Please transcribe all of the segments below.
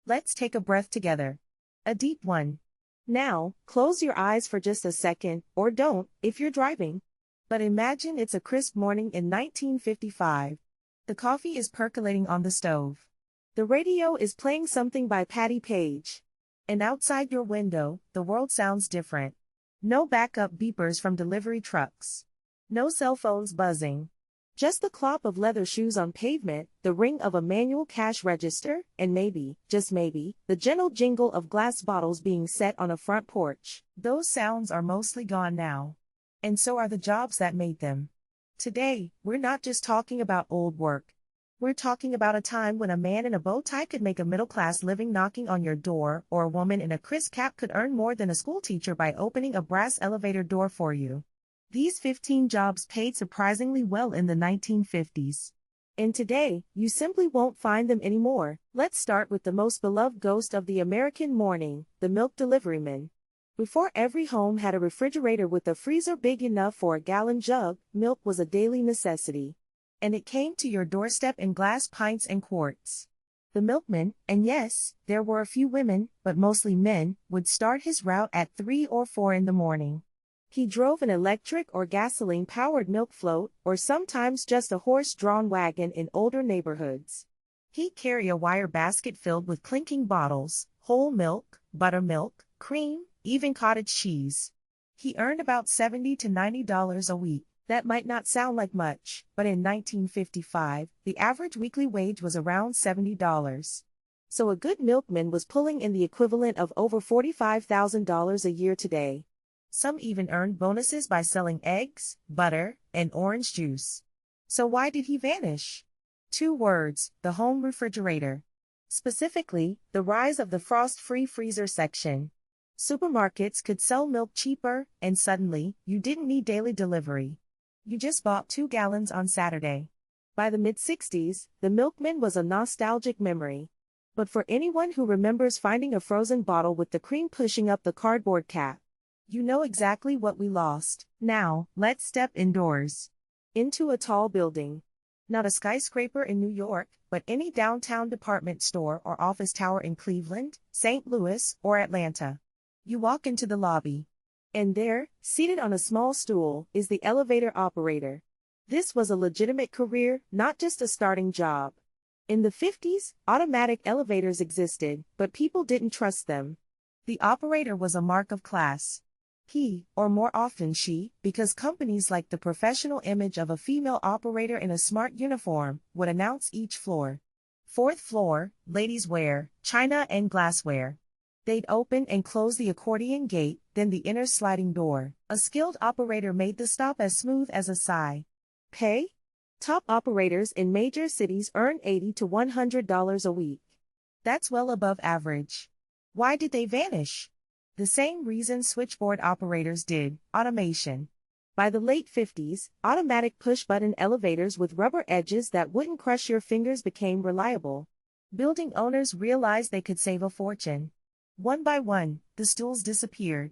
Let's take a breath together. A deep one. Now, close your eyes for just a second, or don't, if you're driving. But imagine it's a crisp morning in 1955. The coffee is percolating on the stove. The radio is playing something by Patti Page. And outside your window, the world sounds different. No backup beepers from delivery trucks. No cell phones buzzing. Just the clop of leather shoes on pavement, the ring of a manual cash register, and maybe, just maybe, the gentle jingle of glass bottles being set on a front porch. Those sounds are mostly gone now. And so are the jobs that made them. Today, we're not just talking about old work. We're talking about a time when a man in a bow tie could make a middle-class living knocking on your door, or a woman in a crisp cap could earn more than a schoolteacher by opening a brass elevator door for you. These 15 jobs paid surprisingly well in the 1950s. And today, you simply won't find them anymore. Let's start with the most beloved ghost of the American morning, the milk deliveryman. Before every home had a refrigerator with a freezer big enough for a gallon jug, milk was a daily necessity. And it came to your doorstep in glass pints and quarts. The milkman, and yes, there were a few women, but mostly men, would start his route at 3 or 4 in the morning. He drove an electric or gasoline-powered milk float, or sometimes just a horse-drawn wagon in older neighborhoods. He'd carry a wire basket filled with clinking bottles, whole milk, buttermilk, cream, even cottage cheese. He earned about $70 to $90 a week. That might not sound like much, but in 1955, the average weekly wage was around $70. So a good milkman was pulling in the equivalent of over $45,000 a year today. Some even earned bonuses by selling eggs, butter, and orange juice. So why did he vanish? 2 words, the home refrigerator. Specifically, the rise of the frost-free freezer section. Supermarkets could sell milk cheaper, and suddenly, you didn't need daily delivery. You just bought 2 gallons on Saturday. By the mid-60s, the milkman was a nostalgic memory. But for anyone who remembers finding a frozen bottle with the cream pushing up the cardboard cap, you know exactly what we lost. Now, let's step indoors. Into a tall building. Not a skyscraper in New York, but any downtown department store or office tower in Cleveland, St. Louis, or Atlanta. You walk into the lobby. And there, seated on a small stool, is the elevator operator. This was a legitimate career, not just a starting job. In the 50s, automatic elevators existed, but people didn't trust them. The operator was a mark of class. He, or more often she, because companies liked the professional image of a female operator in a smart uniform, would announce each floor. 4th floor, ladies' wear, china and glassware. They'd open and close the accordion gate, then the inner sliding door. A skilled operator made the stop as smooth as a sigh. Pay? Top operators in major cities earn $80 to $100 a week. That's well above average. Why did they vanish? The same reason switchboard operators did, automation. By the late 50s, automatic push-button elevators with rubber edges that wouldn't crush your fingers became reliable. Building owners realized they could save a fortune. One by one, the stools disappeared.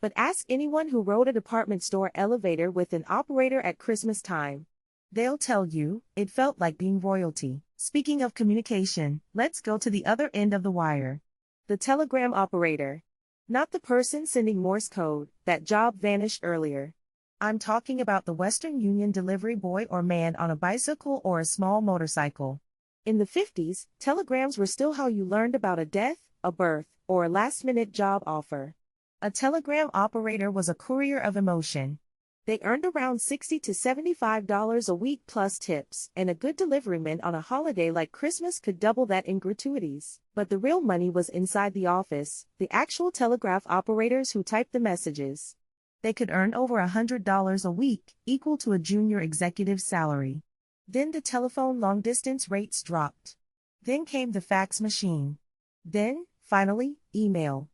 But ask anyone who rode a department store elevator with an operator at Christmas time. They'll tell you, it felt like being royalty. Speaking of communication, let's go to the other end of the wire. The telegram operator. Not the person sending Morse code, that job vanished earlier. I'm talking about the Western Union delivery boy or man on a bicycle or a small motorcycle. In the 50s, telegrams were still how you learned about a death, a birth, or a last-minute job offer. A telegram operator was a courier of emotion. They earned around $60 to $75 a week plus tips, and a good deliveryman on a holiday like Christmas could double that in gratuities. But the real money was inside the office, the actual telegraph operators who typed the messages. They could earn over $100 a week, equal to a junior executive's salary. Then the telephone long-distance rates dropped. Then came the fax machine. Then, finally, email.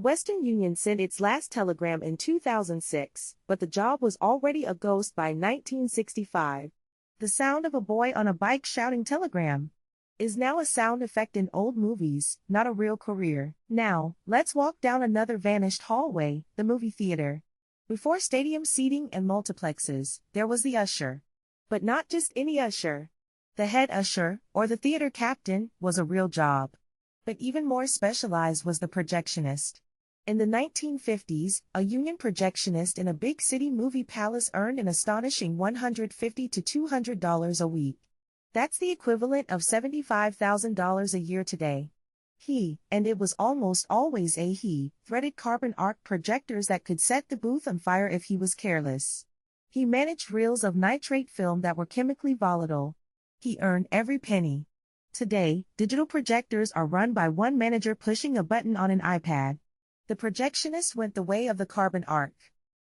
Western Union sent its last telegram in 2006, but the job was already a ghost by 1965. The sound of a boy on a bike shouting telegram is now a sound effect in old movies, not a real career. Now, let's walk down another vanished hallway, the movie theater. Before stadium seating and multiplexes, there was the usher. But not just any usher. The head usher, or the theater captain, was a real job. But even more specialized was the projectionist. In the 1950s, a union projectionist in a big city movie palace earned an astonishing $150 to $200 a week. That's the equivalent of $75,000 a year today. He, and it was almost always a he, threaded carbon arc projectors that could set the booth on fire if he was careless. He managed reels of nitrate film that were chemically volatile. He earned every penny. Today, digital projectors are run by one manager pushing a button on an iPad. The projectionist went the way of the carbon arc.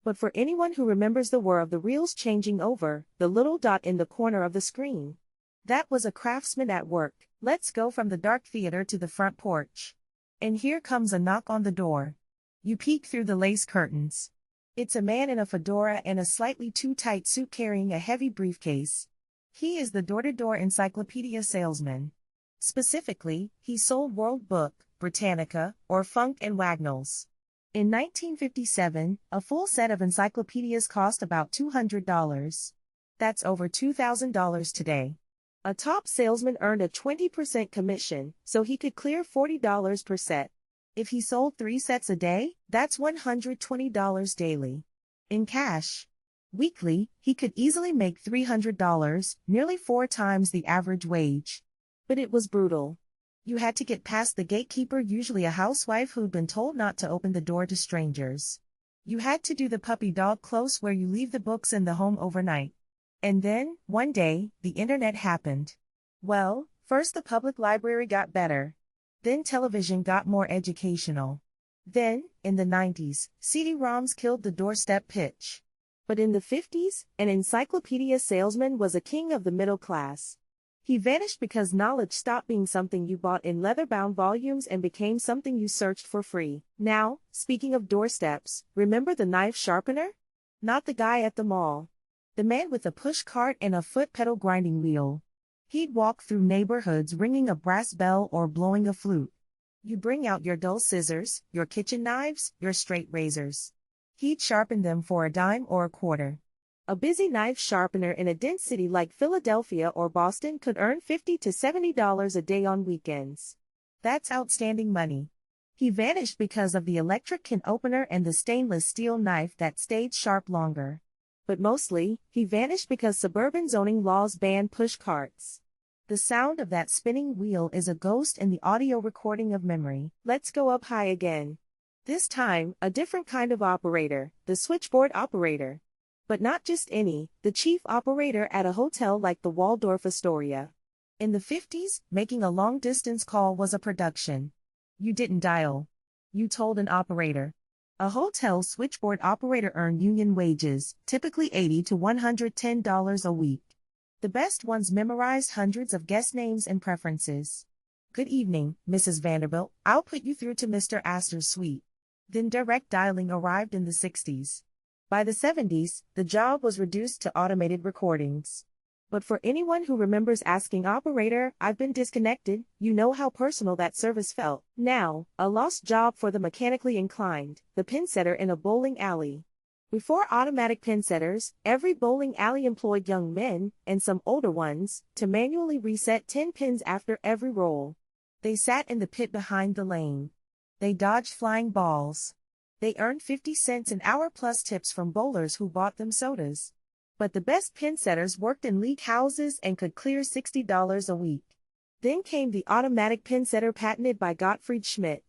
But for anyone who remembers the whir of the reels changing over, the little dot in the corner of the screen, that was a craftsman at work. Let's go from the dark theater to the front porch. And here comes a knock on the door. You peek through the lace curtains. It's a man in a fedora and a slightly too tight suit carrying a heavy briefcase. He is the door-to-door encyclopedia salesman. Specifically, he sold World Book, Britannica, or Funk and Wagnalls. In 1957, a full set of encyclopedias cost about $200. That's over $2,000 today. A top salesman earned a 20% commission, so he could clear $40 per set. If he sold 3 sets a day, that's $120 daily. In cash. Weekly, he could easily make $300, nearly 4 times the average wage. But it was brutal. You had to get past the gatekeeper, usually a housewife who'd been told not to open the door to strangers. You had to do the puppy dog close where you leave the books in the home overnight. And then, one day, the internet happened. Well, first the public library got better. Then television got more educational. Then, in the 90s, CD-ROMs killed the doorstep pitch. But in the 50s, an encyclopedia salesman was a king of the middle class. He vanished because knowledge stopped being something you bought in leather-bound volumes and became something you searched for free. Now, speaking of doorsteps, remember the knife sharpener? Not the guy at the mall. The man with a pushcart and a foot-pedal grinding wheel. He'd walk through neighborhoods ringing a brass bell or blowing a flute. You bring out your dull scissors, your kitchen knives, your straight razors. He'd sharpen them for a dime or a quarter. A busy knife sharpener in a dense city like Philadelphia or Boston could earn $50 to $70 a day on weekends. That's outstanding money. He vanished because of the electric can opener and the stainless steel knife that stayed sharp longer. But mostly, he vanished because suburban zoning laws banned pushcarts. The sound of that spinning wheel is a ghost in the audio recording of memory. Let's go up high again. This time, a different kind of operator, the switchboard operator. But not just any, the chief operator at a hotel like the Waldorf Astoria. In the 50s, making a long-distance call was a production. You didn't dial. You told an operator. A hotel switchboard operator earned union wages, typically $80 to $110 a week. The best ones memorized hundreds of guest names and preferences. Good evening, Mrs. Vanderbilt. I'll put you through to Mr. Astor's suite. Then direct dialing arrived in the 60s. By the 70s, the job was reduced to automated recordings. But for anyone who remembers asking operator, "I've been disconnected," you know how personal that service felt. Now, a lost job for the mechanically inclined, the pin setter in a bowling alley. Before automatic pin setters, every bowling alley employed young men, and some older ones, to manually reset 10 pins after every roll. They sat in the pit behind the lane. They dodged flying balls. They earned 50 cents an hour plus tips from bowlers who bought them sodas. But the best pin setters worked in league houses and could clear $60 a week. Then came the automatic pin setter patented by Gottfried Schmidt.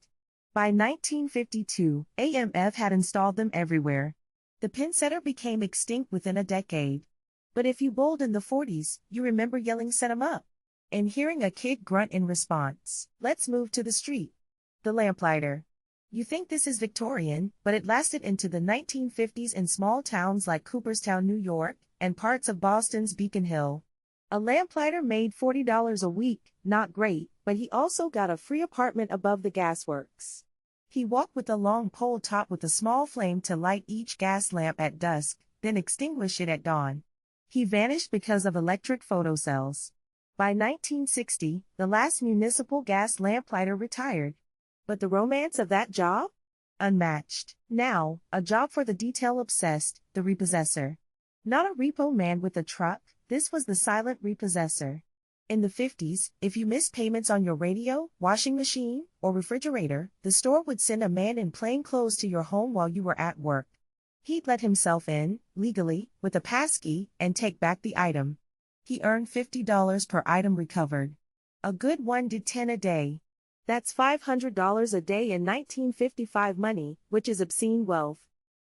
By 1952, AMF had installed them everywhere. The pin setter became extinct within a decade. But if you bowled in the 40s, you remember yelling "set 'em up" and hearing a kid grunt in response. Let's move to the street. The lamplighter. You think this is Victorian, but it lasted into the 1950s in small towns like Cooperstown, New York, and parts of Boston's Beacon Hill. A lamplighter made $40 a week, not great, but he also got a free apartment above the gasworks. He walked with a long pole topped with a small flame to light each gas lamp at dusk, then extinguish it at dawn. He vanished because of electric photocells. By 1960, the last municipal gas lamplighter retired. But the romance of that job? Unmatched. Now, a job for the detail-obsessed, the repossessor. Not a repo man with a truck, this was the silent repossessor. In the 50s, if you missed payments on your radio, washing machine, or refrigerator, the store would send a man in plain clothes to your home while you were at work. He'd let himself in, legally, with a passkey, and take back the item. He earned $50 per item recovered. A good one did 10 a day. That's $500 a day in 1955 money, which is obscene wealth.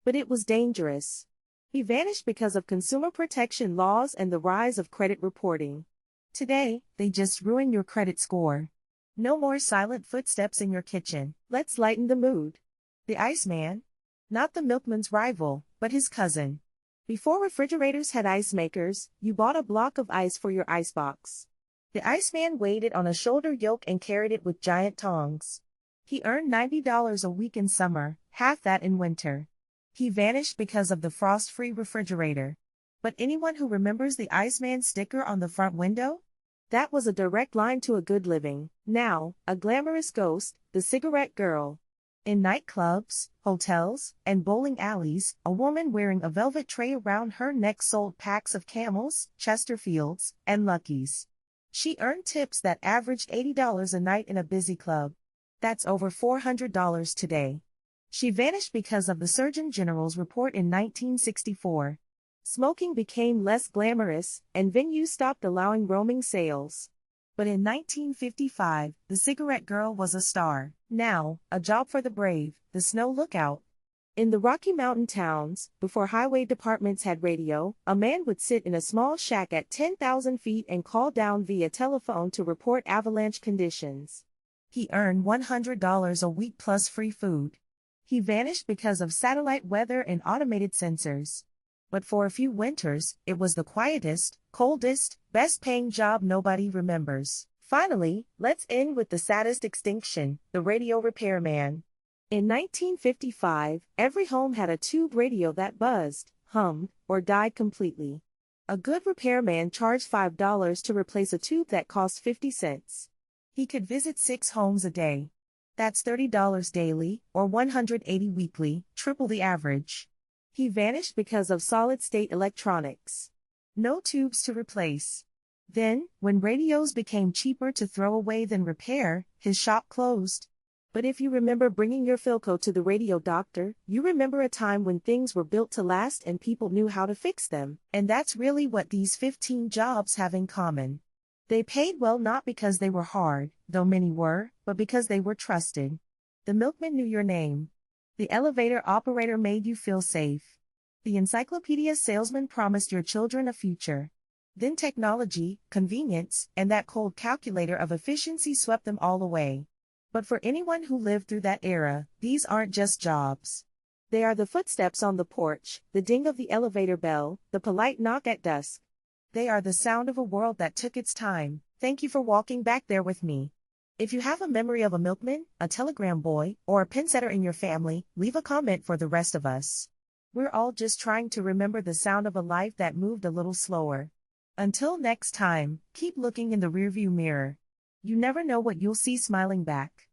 But it was dangerous. He vanished because of consumer protection laws and the rise of credit reporting. Today, they just ruin your credit score. No more silent footsteps in your kitchen. Let's lighten the mood. The Iceman. Not the milkman's rival, but his cousin. Before refrigerators had ice makers, you bought a block of ice for your icebox. The Iceman weighed it on a shoulder yoke and carried it with giant tongs. He earned $90 a week in summer, half that in winter. He vanished because of the frost-free refrigerator. But anyone who remembers the Iceman sticker on the front window? That was a direct line to a good living. Now, a glamorous ghost, the cigarette girl. In nightclubs, hotels, and bowling alleys, a woman wearing a velvet tray around her neck sold packs of Camels, Chesterfields, and Luckies. She earned tips that averaged $80 a night in a busy club. That's over $400 today. She vanished because of the Surgeon General's report in 1964. Smoking became less glamorous, and venues stopped allowing roaming sales. But in 1955, the cigarette girl was a star. Now, a job for the brave, the snow lookout. In the Rocky Mountain towns, before highway departments had radio, a man would sit in a small shack at 10,000 feet and call down via telephone to report avalanche conditions. He earned $100 a week plus free food. He vanished because of satellite weather and automated sensors. But for a few winters, it was the quietest, coldest, best-paying job nobody remembers. Finally, let's end with the saddest extinction, the radio repairman. In 1955, every home had a tube radio that buzzed, hummed, or died completely. A good repairman charged $5 to replace a tube that cost 50 cents. He could visit 6 homes a day. That's $30 daily, or $180 weekly, triple the average. He vanished because of solid-state electronics. No tubes to replace. Then, when radios became cheaper to throw away than repair, his shop closed. But if you remember bringing your Philco to the radio doctor, you remember a time when things were built to last and people knew how to fix them. And that's really what these 15 jobs have in common. They paid well not because they were hard, though many were, but because they were trusted. The milkman knew your name. The elevator operator made you feel safe. The encyclopedia salesman promised your children a future. Then technology, convenience, and that cold calculator of efficiency swept them all away. But for anyone who lived through that era, these aren't just jobs. They are the footsteps on the porch, the ding of the elevator bell, the polite knock at dusk. They are the sound of a world that took its time. Thank you for walking back there with me. If you have a memory of a milkman, a telegram boy, or a pin setter in your family, leave a comment for the rest of us. We're all just trying to remember the sound of a life that moved a little slower. Until next time, keep looking in the rearview mirror. You never know what you'll see smiling back.